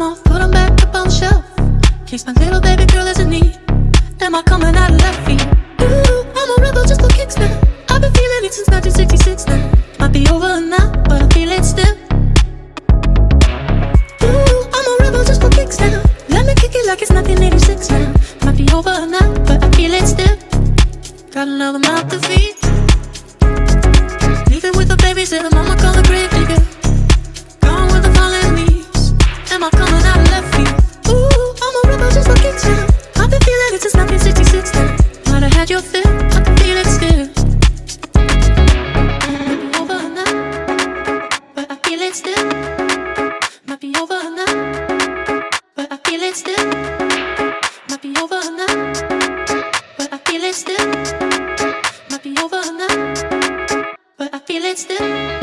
off, put them back up on the shelf. Case my little baby girl is in need. Am I coming out of left field? Ooh, I'm a rebel just for kicks now. I've been feeling it since 1966 now. Might be over now, but I feel it still. Ooh, I'm a rebel just for kicks now. Let me kick it like it's 1986 now. Might be over now, but I feel it still. Got another mouth to feed. Leaving with the babysitter, mama call the grave digger. Gone with the fallen leaves. Am I coming out of left field? Ooh, I'm a rebel just for kicks now. I've been feeling it since 1966 now. Might have had your fill, I can feel it still. Might be over now, but I feel it still. Might be over now, but I feel it still. Might be over now, but I feel it still. Might be over now, but I feel it still.